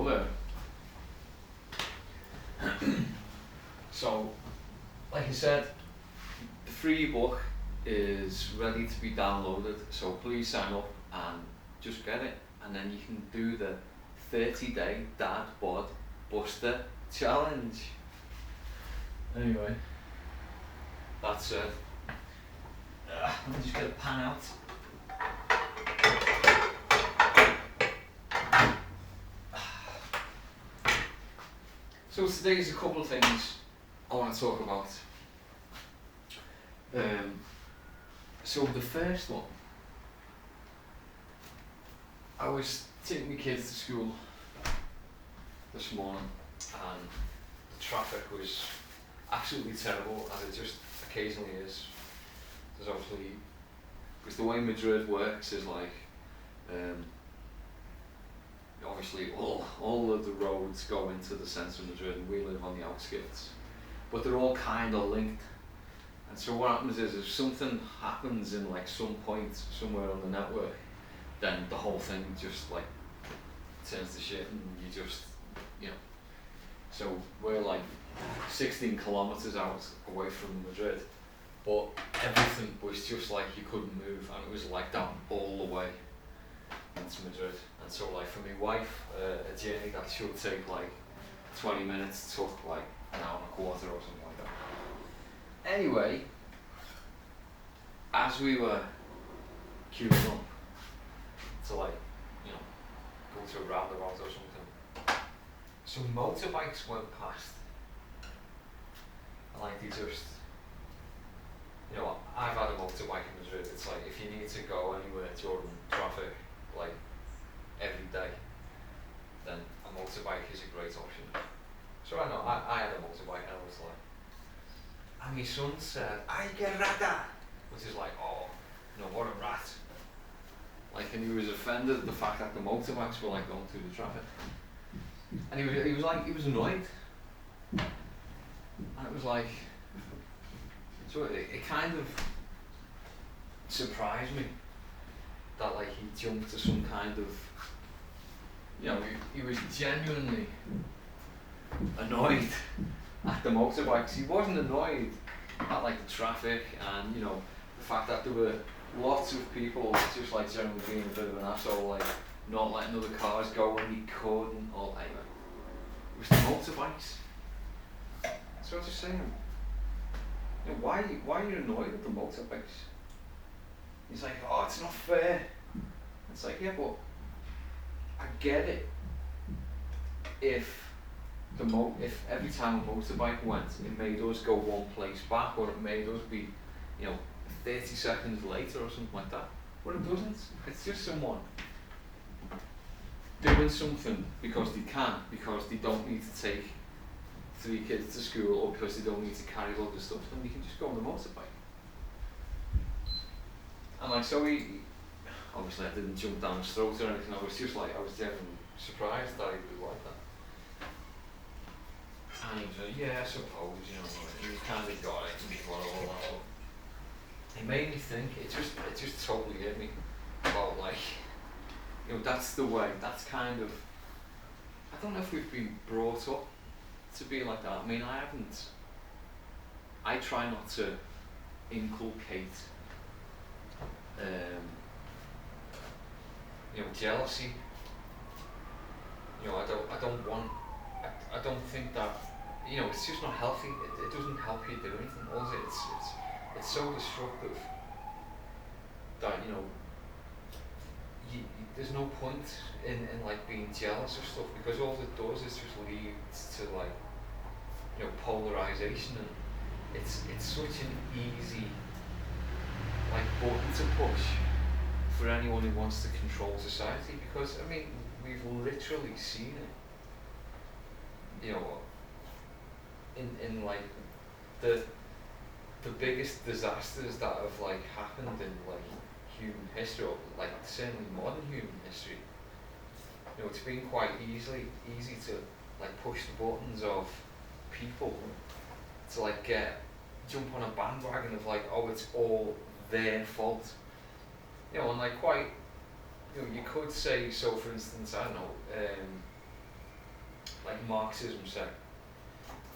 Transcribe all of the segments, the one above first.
another. So, like I said, the free ebook is ready to be downloaded, so please sign up and just get it, and then you can do the 30-day dad bod buster challenge. Anyway, that's it. Let me just get a pan out. So today's a couple of things I want to talk about. So the first one, I was taking my kids to school this morning and the traffic was absolutely terrible, as it just occasionally is. There's obviously, because the way Madrid works is like, obviously all of the roads go into the centre of Madrid and we live on the outskirts, but they're all kind of linked. And so what happens is, if something happens in like some point somewhere on the network, then the whole thing just like turns to shit and you just, you know. So we're like 16 kilometers out away from Madrid, but everything was just like you couldn't move, and it was like that all the way into Madrid. And so like for my wife, a journey that should take like 20 minutes took like an hour and a quarter or something like that. Anyway, as we were queuing up to like, you know, go to a roundabout or something, some motorbikes went past. And like they just, you know, I've had a motorbike in Madrid. It's like if you need to go anywhere during traffic, like every day, then a motorbike is a great option. So I know, I had a motorbike and I was like, and my son said, "Ay, que rata," which is like, oh, no, what a rat. Like, and he was offended at the fact that the motorbikes were like going through the traffic. And he was annoyed. And it was like, so it kind of surprised me that like he jumped to some kind of, you know, he was genuinely annoyed at the motorbikes. He wasn't annoyed at like the traffic and, you know, the fact that there were lots of people just like generally being a bit of an asshole, like not letting other cars go when he could and all. Anyway, it was the motorbikes. So I was just saying, you know, why are you annoyed at the motorbikes? He's like, oh, it's not fair. It's like, yeah, but I get it if every time a motorbike went, it made us go one place back, or it made us be, you know, 30 seconds later or something like that. But it doesn't. It's just someone doing something because they can, because they don't need to take 3 kids to school, or because they don't need to carry loads of stuff, then they can just go on the motorbike. And like, so he obviously I didn't jump down his throat or anything. I was just like, I was genuinely surprised that he was like that. And he was like, yeah, I suppose, you know, he kind of got it and all that stuff. It made me think, it just totally hit me about like, you know, that's the way, that's kind of, I don't know if we've been brought up to be like that. I mean, I try not to inculcate, you know, jealousy. You know, I don't think that, you know, it's just not healthy. It doesn't help you do anything. Also, it's so destructive that, you know, there's no point in like being jealous of stuff, because all it does is just leads to like, you know, polarization, and it's such an easy like button to push for anyone who wants to control society, because I mean we've literally seen it, you know, in like the biggest disasters that have like happened in like human history, or like certainly modern human history. You know, it's been quite easy to like push the buttons of people to like jump on a bandwagon of like, oh, it's all their fault. You know, and like quite, you know, you could say, so for instance, I don't know, like Marxism said.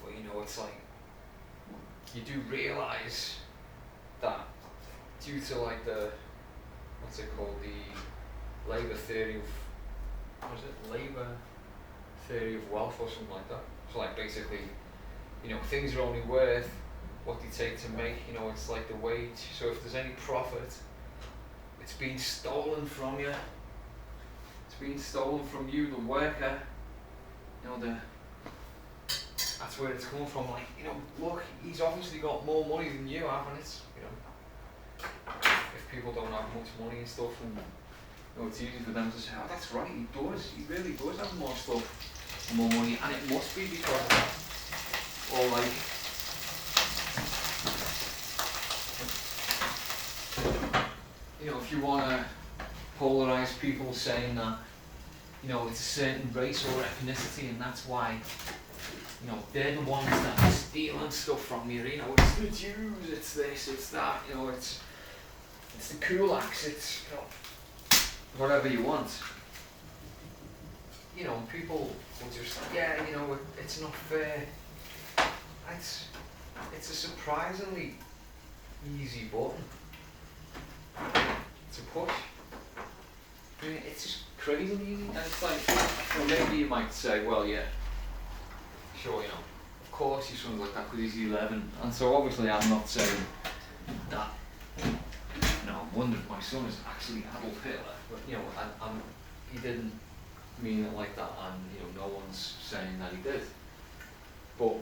But you know, it's like you do realise that due to like the what's it called, the labour theory of labour theory of wealth or something like that. So like basically, you know, things are only worth what they take to make. You know, it's like the wage. So if there's any profit, it's being stolen from you. It's being stolen from you, the worker. You know, that's where it's coming from. Like, you know, look, he's obviously got more money than you have, and it's, you know, if people don't have much money and stuff, and you know, it's easy for them to say, oh, that's right, he does, he really does have more stuff, more money, and it must be because of that. Or like, you know, if you want to polarise people saying that, you know, it's a certain race or ethnicity, and that's why, you know, they're the ones that are stealing stuff from you. You know, it's the Jews, it's this, it's that. You know, it's the kulaks, it's, you know, whatever you want. You know, people will just, yeah, you know, it's not fair. It's a surprisingly easy button to push. I mean, it's just crazy easy, and it's like, well, maybe you might say, well, yeah, sure, you know, of course your son's like that because he's 11, and so obviously I'm not saying that, you know, I'm wondering if my son is actually Adolf Hitler, but, you know, he didn't mean it like that, and, you know, no one's saying that he did, but,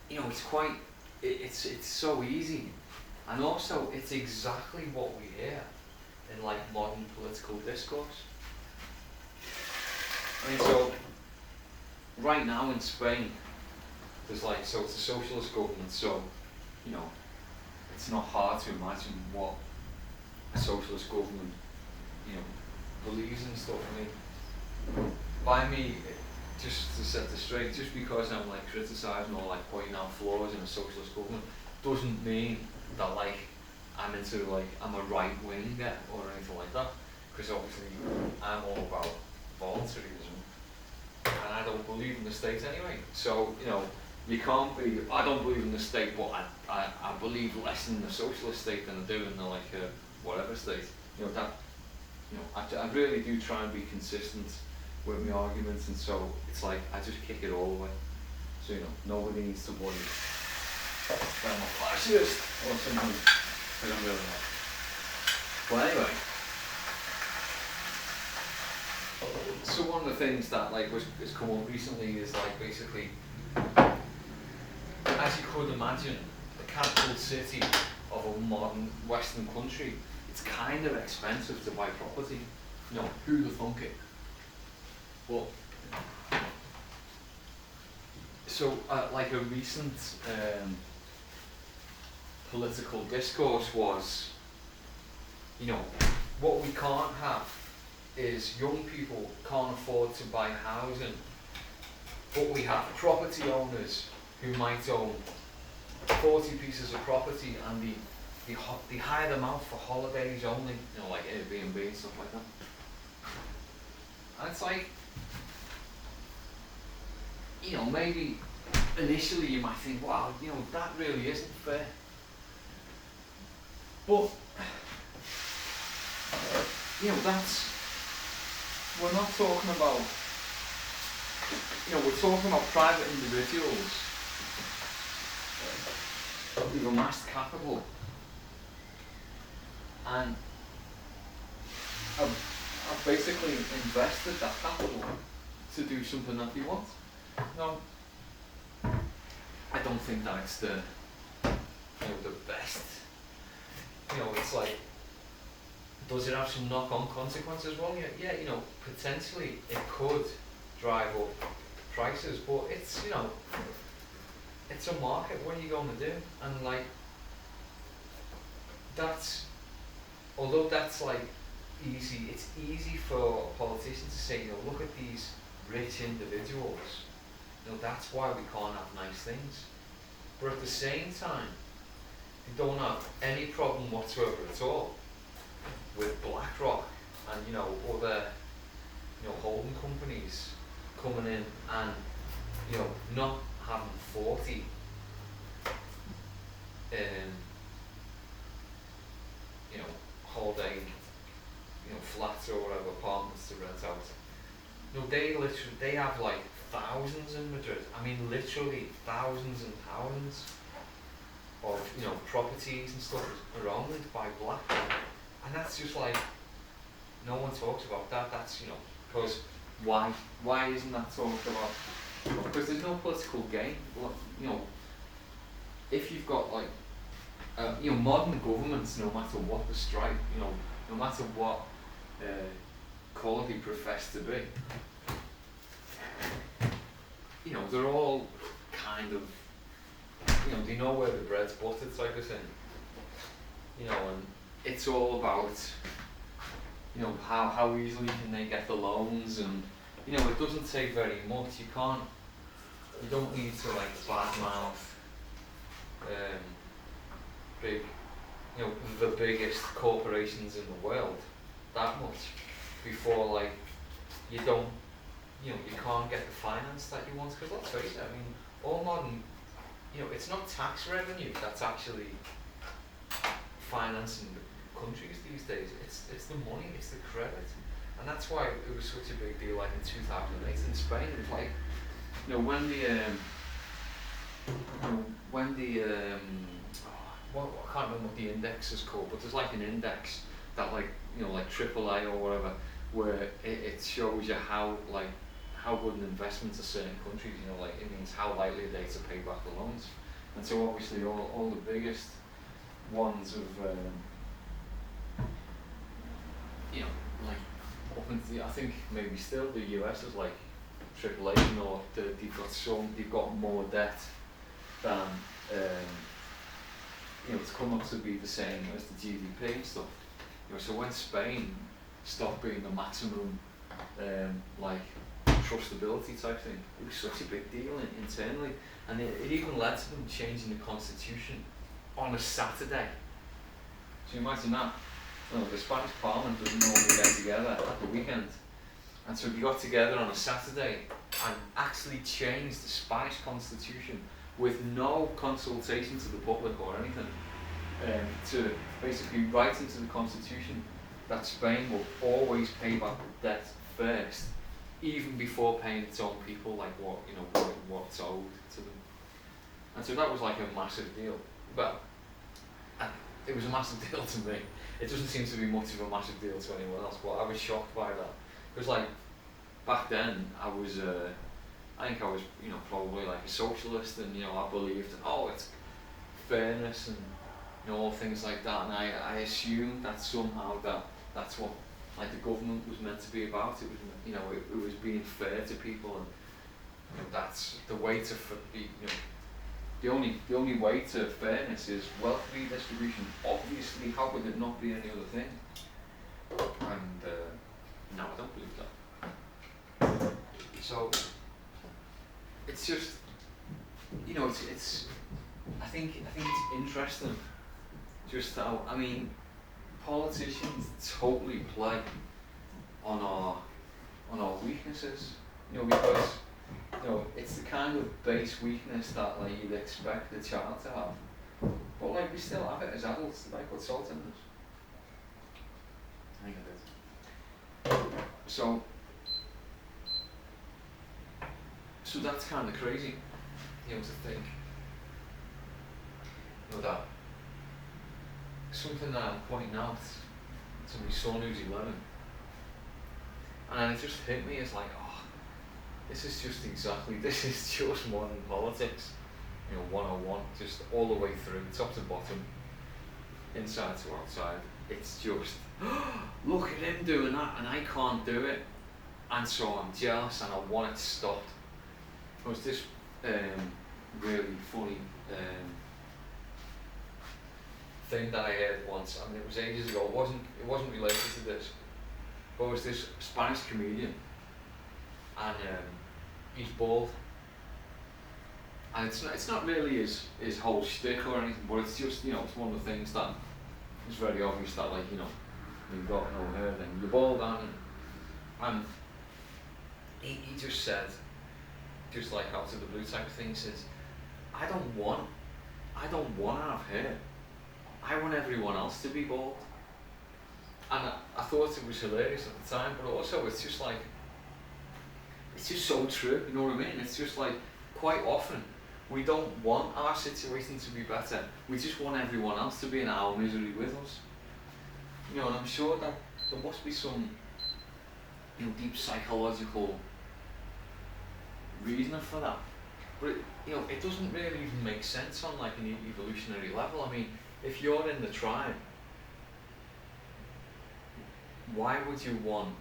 you know, it's quite, it's so easy, and also it's exactly what we hear in like modern political discourse. I mean, so right now in Spain, there's like, so it's a socialist government, so, you know, it's not hard to imagine what a socialist government, you know, believes in stuff. I mean, by me, just to set this straight, just because I'm like criticising or like pointing out flaws in a socialist government doesn't mean that like I'm into like, I'm a right winger or anything like that, because obviously I'm all about voluntarism and I don't believe in the state anyway. So, you know, you can't be, I don't believe in the state, but I believe less in the socialist state than I do in the like whatever state. You know, that, you know, I really do try and be consistent with my arguments, and so it's like I just kick it all away. So, you know, nobody needs to worry that I'm a fascist or something, because I'm really not. Well, anyway, so one of the things that like has come up recently is like basically, as you could imagine, the capital city of a modern Western country, it's kind of expensive to buy property. You know, who'd have thunk it? Well, so like a recent political discourse was, you know, what we can't have is young people can't afford to buy housing, but we have property owners who might own 40 pieces of property, and they hire them out for holidays only, you know, like Airbnb and stuff like that. And it's like, you know, maybe initially you might think, wow, you know, that really isn't fair. But, you know, we're not talking about, you know, we're talking about private individuals who've amassed capital and have basically invested that capital to do something that they want. No, I don't think that it's the, you know, the best. You know, it's like, does it have some knock-on consequences? Well, yeah, you know, potentially it could drive up prices, but it's, you know, it's a market. What are you going to do? And like, that's, although that's like easy, it's easy for politicians to say, you know, look at these rich individuals. You know, that's why we can't have nice things. But at the same time, they don't have any problem whatsoever at all with BlackRock and, you know, other, you know, holding companies coming in and, you know, not having 40 you know, holiday, you know, flats or whatever, apartments to rent out. No, they have like thousands in Madrid. I mean, literally thousands and thousands of, you know, properties and stuff are owned by black people. And that's just like, no one talks about that. That's, you know, because why isn't that talked about? Because there's no political gain. You know, if you've got like, you know, modern governments, no matter what the stripe, you know, no matter what colour they profess to be, you know, they're all kind of, you know, they know where the bread's buttered type of thing. You know, and it's all about, you know, how easily can they get the loans, and, you know, it doesn't take very much. You don't need to like badmouth big, you know, the biggest corporations in the world that much before, like, you don't, you know, you can't get the finance that you want. Because let's face it, I mean, all modern, you know, it's not tax revenue that's actually financing the countries these days. It's the money, it's the credit, and that's why it was such a big deal. Like in 2008 in Spain, it was like, you know, when I can't remember what the index is called, but there's like an index that, like, you know, like AAA or whatever, where it shows you how good an investment to certain countries, you know, like it means how likely are they to pay back the loans. And so obviously all the biggest ones of you know, like up into I think maybe still the US is like AAA, you know, they've got more debt than you know, it's come up to be the same as the GDP and stuff. You know, so when Spain stopped being the maximum like trustability type thing, it was such a big deal internally, and it even led to them changing the constitution on a Saturday. So you imagine that. You know, the Spanish Parliament doesn't normally get together at the weekend, and so they got together on a Saturday and actually changed the Spanish constitution with no consultation to the public or anything, to basically write into the constitution that Spain will always pay back the debt first, even before paying its own people like what's owed to them. And so that was like a massive deal. Well, it was a massive deal to me. It doesn't seem to be much of a massive deal to anyone else, but I was shocked by that. Because like back then I think I was, you know, probably like a socialist, and, you know, I believed in, it's fairness and, you know, all things like that, and I assumed that somehow that's what, like, the government was meant to be about. It was, you know, it was being fair to people, and, you know, that's the way to be, you know, the only way to fairness is wealth redistribution. Obviously, how could it not be any other thing? And no, I don't believe that. So it's just, you know, it's I think it's interesting just how, I mean, politicians totally play on our weaknesses, you know, because, you know, it's the kind of base weakness that, like, you'd expect a child to have, but, like, we still have it as adults. Did I put salt in this? I think I did. So that's kind of crazy, you know, to think, you know, that something that I'm pointing out to my son who's 11, and it just hit me as like, this is just modern politics, you know, 101, just all the way through, top to bottom, inside to outside. It's just, look at him doing that, and I can't do it, and so I'm jealous, and I want it stopped. There was this really funny thing that I heard once. I mean, it was ages ago. It wasn't related to this, but it was this Spanish comedian, and he's bald, and it's not really his whole shtick or anything, but it's just, you know, it's one of the things that it's very obvious that, like, you know, you've got no hair, then you're bald, and he just said, just like out of the blue type of thing, he says, I don't want to have hair. I want everyone else to be bald. And I thought it was hilarious at the time, but also it's just like, it's just so true, you know what I mean? It's just like, quite often, we don't want our situation to be better. We just want everyone else to be in our misery with us. You know, and I'm sure that there must be some, you know, deep psychological reasoning for that. But you know, it doesn't really even make sense on like an evolutionary level. I mean, if you're in the tribe, why would you want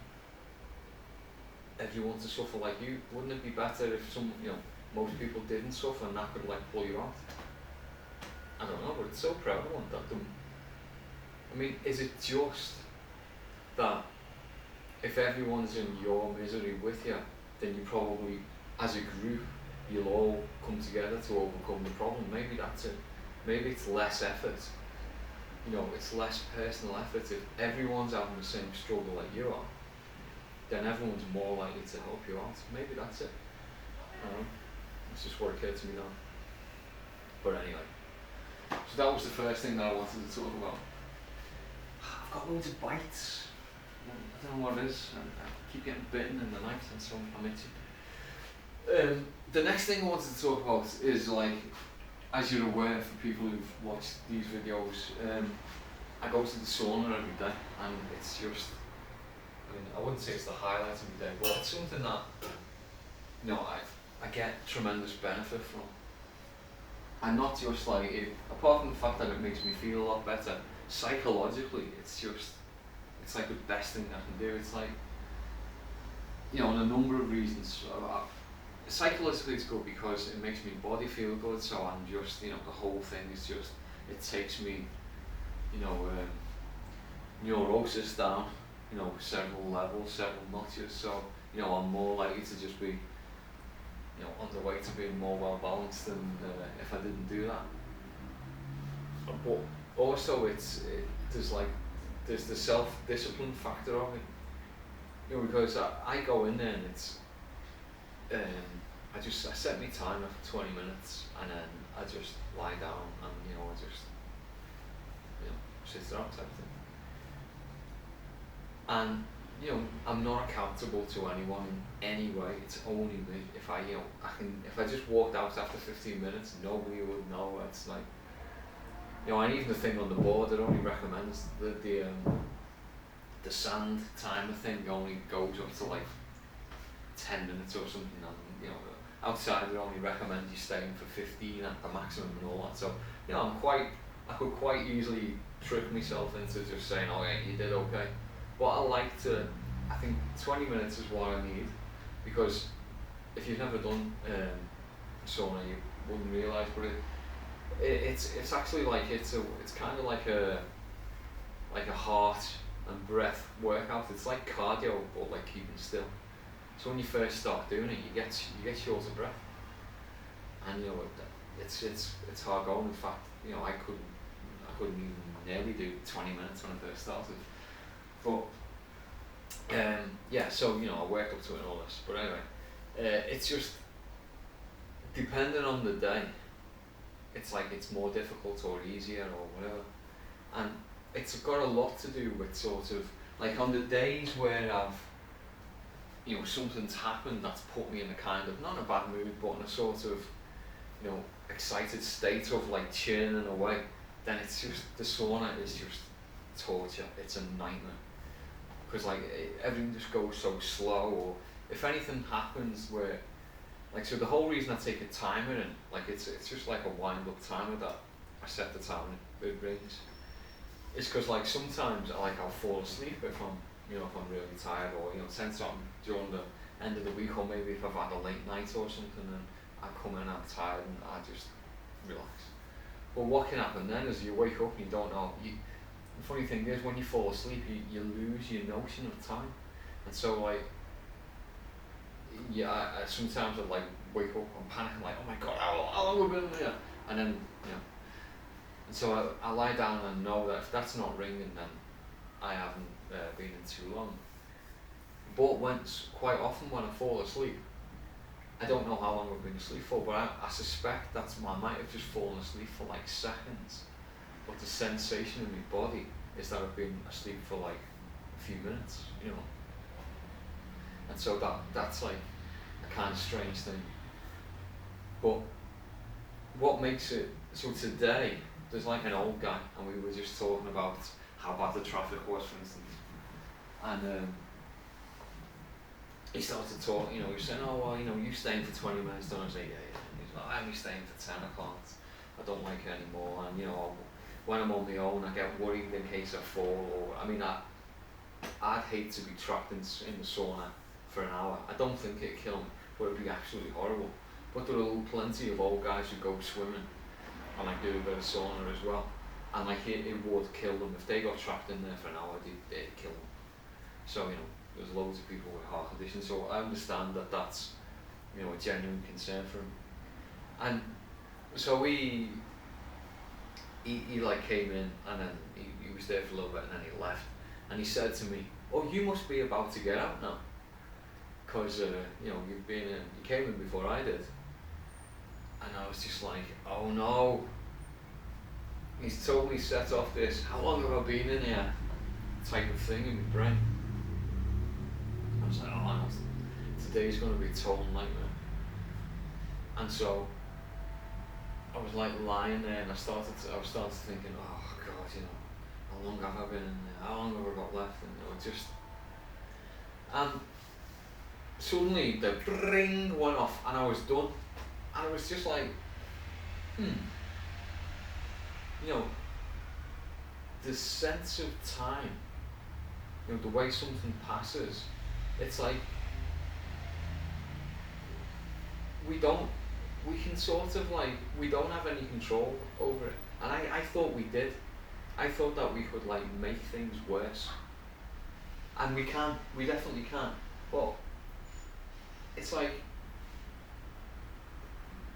everyone to suffer like you? Wouldn't it be better if most people didn't suffer and that could like pull you out? I don't know, but it's so prevalent that I mean, is it just that if everyone's in your misery with you, then you probably, as a group, you'll all come together to overcome the problem? Maybe that's it. Maybe it's less effort. You know, it's less personal effort. If everyone's having the same struggle like you are, then everyone's more likely to help you out. Maybe that's it. I don't know. It's just what occurred to me now. But anyway, so that was the first thing that I wanted to talk about. I've got loads of bites. I don't know what it is. I keep getting bitten in the night, and so I'm itchy. The next thing I wanted to talk about is, like, as you're aware, for people who've watched these videos, I go to the sauna every day, and it's just, I mean, I wouldn't say it's the highlight of my day, but it's something that, you know, I get tremendous benefit from. And not just like, apart from the fact that it makes me feel a lot better, psychologically, it's like the best thing I can do. It's like, you know, on a number of reasons. Psychologically it's good because it makes my body feel good, so I'm just, you know, the whole thing is just, it takes me, you know, neurosis down, you know, several levels, several notches, so, you know, I'm more likely to just be, you know, on the way to being more well balanced than if I didn't do that. But also there's the self-discipline factor of it, you know, because I go in there and it's, I set my timer for 20 minutes and then I just lie down and, you know, I just, you know, sit there type thing. And, you know, I'm not accountable to anyone in any way. It's only me. If I just walked out after 15 minutes, nobody would know. It's like, you know, and even the thing on the board, it only recommends the sand timer thing only goes up to like 10 minutes or something, and, you know, outside it only recommends you staying for 15 at the maximum and all that. So, you know, I could quite easily trick myself into just saying, oh yeah, you did okay. But I think 20 minutes is what I need, because if you've never done sauna, you wouldn't realise, but it's actually like, it's kind of like a heart and breath workout. It's like cardio, but like keeping still. So when you first start doing it, you get short of breath, and you know it's hard going. In fact, you know, I couldn't even nearly do 20 minutes when I first started. But yeah, so, you know, I worked up to it and all this. But anyway, it's just depending on the day. It's like it's more difficult or easier or whatever, and it's got a lot to do with sort of like on the days where you know, something's happened that's put me in a kind of, not in a bad mood, but in a sort of, you know, excited state of like churning away, then it's just, the sauna is just torture. It's a nightmare, because like everything just goes so slow, or if anything happens where, like, so the whole reason I take a timer in, like, it's just like a wind-up timer that I set the timer it rings. It's because like sometimes I'll fall asleep if I'm really tired, or, you know, sense something during the end of the week, or maybe if I've had a late night or something, and I come in, I'm tired, and I just relax. But what can happen then is you wake up and you don't know. The funny thing is, when you fall asleep, you lose your notion of time, and so like, yeah, I sometimes I like wake up, I'm panicking, like, oh my god, how long have we been here? And then, you know, and so I lie down and know that if that's not ringing, then I haven't been in too long. But quite often when I fall asleep, I don't know how long I've been asleep for, but I suspect I might have just fallen asleep for like seconds. But the sensation in my body is that I've been asleep for like a few minutes, you know. And so that's like a kind of strange thing. But what makes it so today, there's like an old guy, and we were just talking about how bad the traffic was, for instance, and he started talking. He was saying, "Oh well, you staying for 20 minutes, don't I?" I was like, "Yeah." And he's like, "I'm staying for 10. I can't. I don't like it anymore." And when I'm on my own, I get worried in case I fall. Or I'd hate to be trapped in the sauna for an hour. I don't think it'd kill me, but it'd be absolutely horrible. But there are plenty of old guys who go swimming and like do a bit of sauna as well, and like it would kill them if they got trapped in there for an hour. It'd kill them. So there's loads of people with heart conditions. So I understand that that's a genuine concern for him. And so he like came in, and then he was there for a little bit, and then he left. And he said to me, "Oh, you must be about to get out now, because you came in before I did." And I was just like, "Oh no." He's totally set off this "how long have I been in here" type of thing in my brain. I was like, "Oh no, today's going to be a total nightmare." And so I was like lying there, and I started thinking, "Oh God, how long have I been in there? How long have I got left?" And suddenly the ring went off, and I was done. And I was just like, the sense of time, the way something passes, it's like we can sort of like, we don't have any control over it. And I thought we did. I thought that we could like make things worse. And we definitely can. But it's like,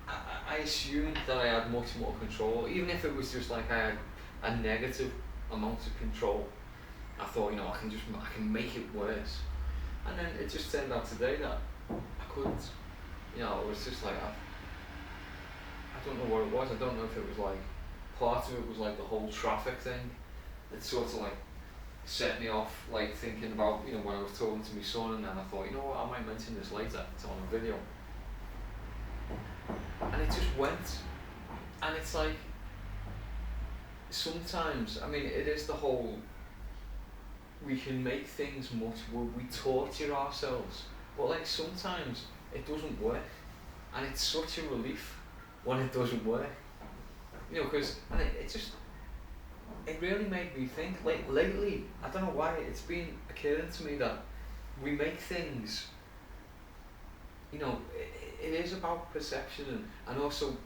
I assumed that I had much more control, even if it was just like I had a negative amount of control. I thought, I can make it worse. And then it just turned out today that I couldn't. It was just like, I don't know what it was. I don't know if it was like, part of it was like the whole traffic thing. It sort of like set me off, like thinking about, when I was talking to my son, and then I thought, what, I might mention this later, it's on a video. And it just went. And it's like, sometimes, it is the whole, we can make things we torture ourselves, but like sometimes it doesn't work, and it's such a relief when it doesn't work, because it really made me think, like lately, I don't know why, it's been occurring to me that we make things, it is about perception, and also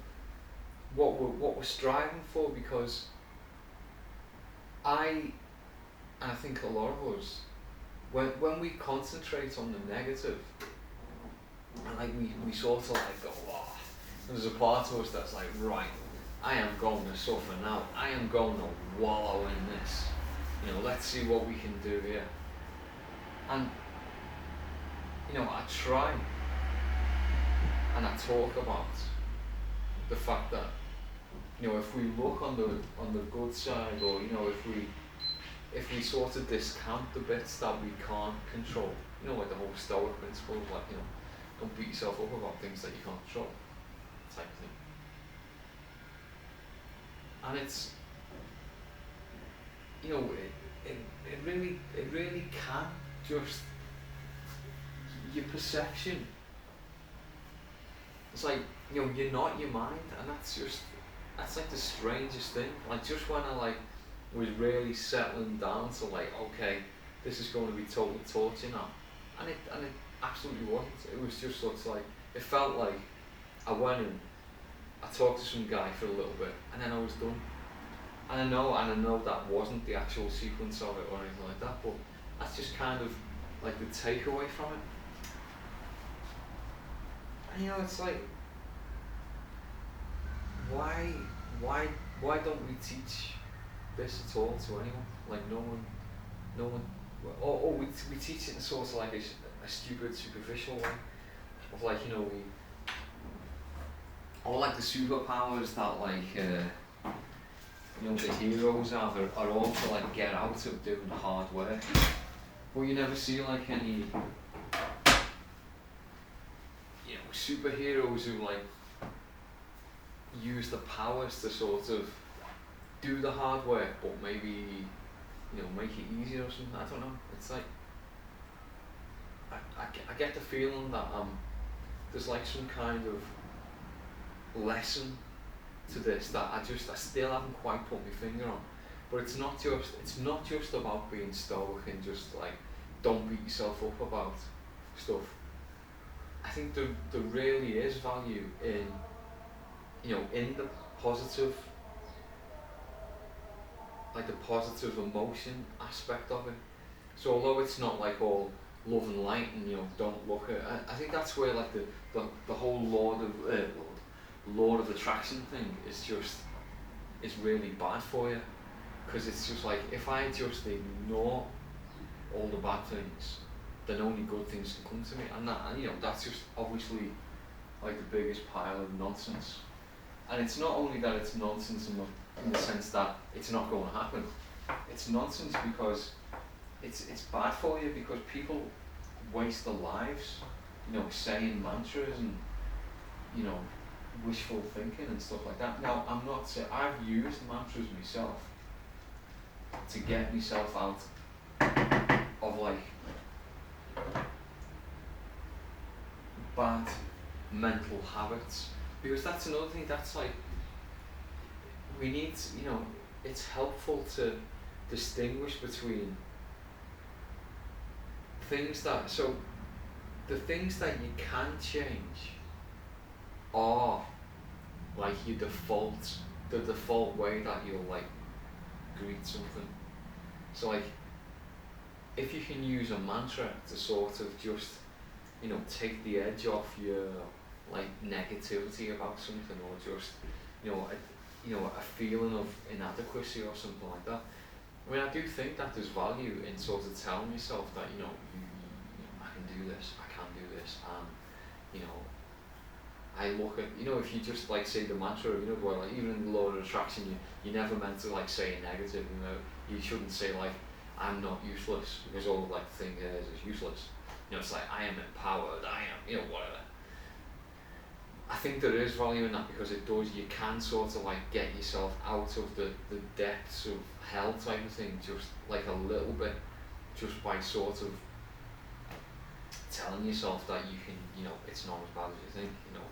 what we're striving for, because I think a lot of us, when we concentrate on the negative, and like we sort of like go, oh, there's a part of us that's like, right, I am going to suffer now, I am going to wallow in this, let's see what we can do here. And I try and I talk about the fact that, if we look on the good side, or if we sort of discount the bits that we can't control, like the whole Stoic principle, like, don't beat yourself up about things that you can't control, type of thing. And it's, it really can just, your perception, it's like, you're not your mind, and that's like the strangest thing. Like, just when I like was really settling down to like, okay, this is going to be total torture now, and it absolutely wasn't. It was just sort of like, it felt like I went in, I talked to some guy for a little bit, and then I was done. And I know that wasn't the actual sequence of it or anything like that, but that's just kind of like the takeaway from it. And it's like, why don't we teach this at all to anyone? Like no one or we teach it in sort of like a stupid, superficial way of like, you know, we, or like the superpowers that like, you know, the heroes have are all to like get out of doing hard work. But you never see like any, you know, superheroes who like use the powers to sort of do the hard work, but maybe, you know, make it easier or something. I don't know. It's like I get the feeling that there's like some kind of lesson to this that I still haven't quite put my finger on. But it's not just about being stoic and just like don't beat yourself up about stuff. I think there really is value in, you know, in the positive, like the positive emotion aspect of it. So although it's not like all love and light and, you know, don't look at, I think that's where like the whole law of attraction thing is really bad for you, because it's just like if I just ignore all the bad things, then only good things can come to me, and you know, that's just obviously like the biggest pile of nonsense. And it's not only that it's nonsense in the sense that it's not going to happen. It's nonsense because it's bad for you, because people waste their lives, you know, saying mantras and, you know, wishful thinking and stuff like that. Now, I'm not saying, I've used mantras myself to get myself out of like bad mental habits, because that's another thing. That's like, we need, you know, it's helpful to distinguish between things that, so the things that you can change are like the default way that you'll like greet something. So like, if you can use a mantra to sort of just, you know, take the edge off your like negativity about something, or just, you know, a feeling of inadequacy or something like that. I mean, I do think that there's value in sort of telling yourself that, you know, I can do this, I can do this, and, you know, I look at, you know, if you just like say the mantra, you know, where like even in the law of attraction, you never meant to like say negative, you know, you shouldn't say like, I'm not useless, because all like the thing is useless. You know, it's like, I am empowered, I am, you know, whatever. I think there is value in that, because it does, you can sort of like get yourself out of the depths of hell type of thing, just like a little bit, just by sort of telling yourself that you can, you know, it's not as bad as you think, you know.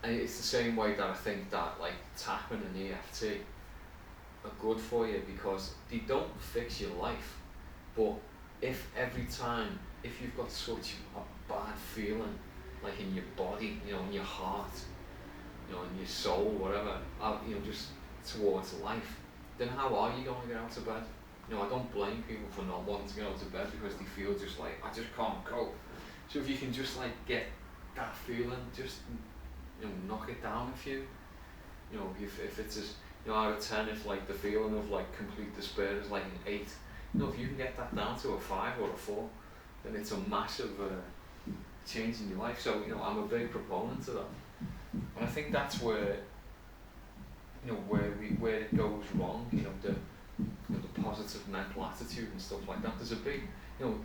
And it's the same way that I think that like tapping and EFT are good for you, because they don't fix your life, but if every time, if you've got such a bad feeling like in your body, you know, in your heart, you know, in your soul, whatever, you know, just towards life, then how are you going to get out of bed? You know, I don't blame people for not wanting to get out of bed, because they feel just like, I just can't cope. So if you can just like get that feeling, just, you know, knock it down a few. You know, if it's as, you know, out of 10, if like the feeling of like complete despair is like an 8, you know, if you can get that down to a 5 or a 4, then it's a massive change in your life. So, you know, I'm a big proponent of that, and I think that's where, you know, where it goes wrong. You know, the positive mental attitude and stuff like that. There's a big, you know,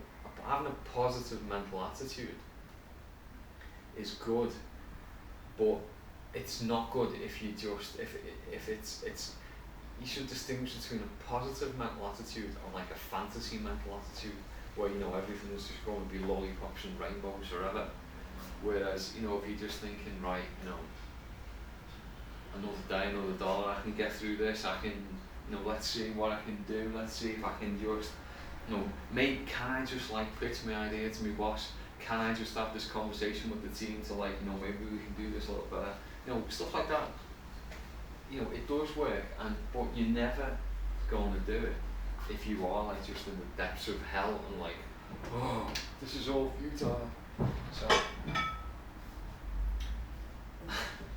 having a positive mental attitude is good, but it's not good if you just if it's you should distinguish between a positive mental attitude and like a fantasy mental attitude, where, you know, everything is just going to be lollipops and rainbows forever. Whereas, you know, if you're just thinking, right, you know, another day, another dollar, I can get through this, I can, you know, let's see what I can do, let's see if I can just, you know, can I just like pitch my idea to my boss, can I just have this conversation with the team to like, you know, maybe we can do this a little better, you know, stuff like that. You know, it does work, but you're never going to do it if you are like just in the depths of hell and like, oh, this is all futile.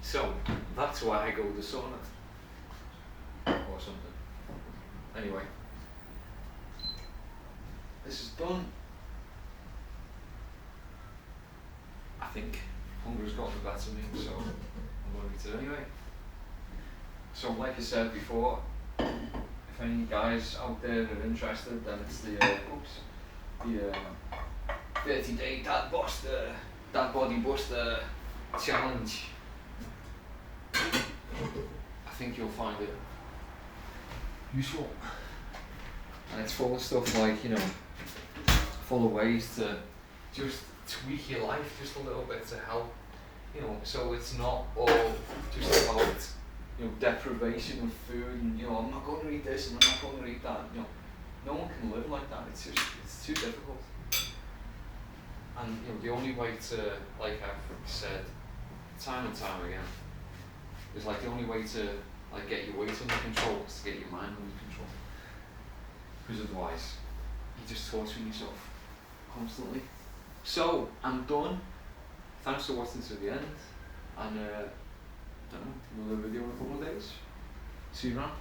So that's why I go to sauna or something. Anyway, this is done. I think hunger's gotten the better of me, so I'm going to eat it anyway. So like I said before, if any guys out there are interested, then it's the 30-day dad body buster challenge. I think you'll find it useful, and it's full of stuff like, you know, full of ways to just tweak your life just a little bit to help, you know, so it's not all just about, you know, deprivation of food and, you know, I'm not going to eat this and I'm not going to eat that. You know, no one can live like that. It's too difficult. And, you know, the only way to, like I've said time and time again, is like the only way to like get your weight under control is to get your mind under control. Because otherwise, you're just torturing yourself constantly. So I'm done. Thanks for watching to the end, and I don't know, another video in a couple of days. See you around.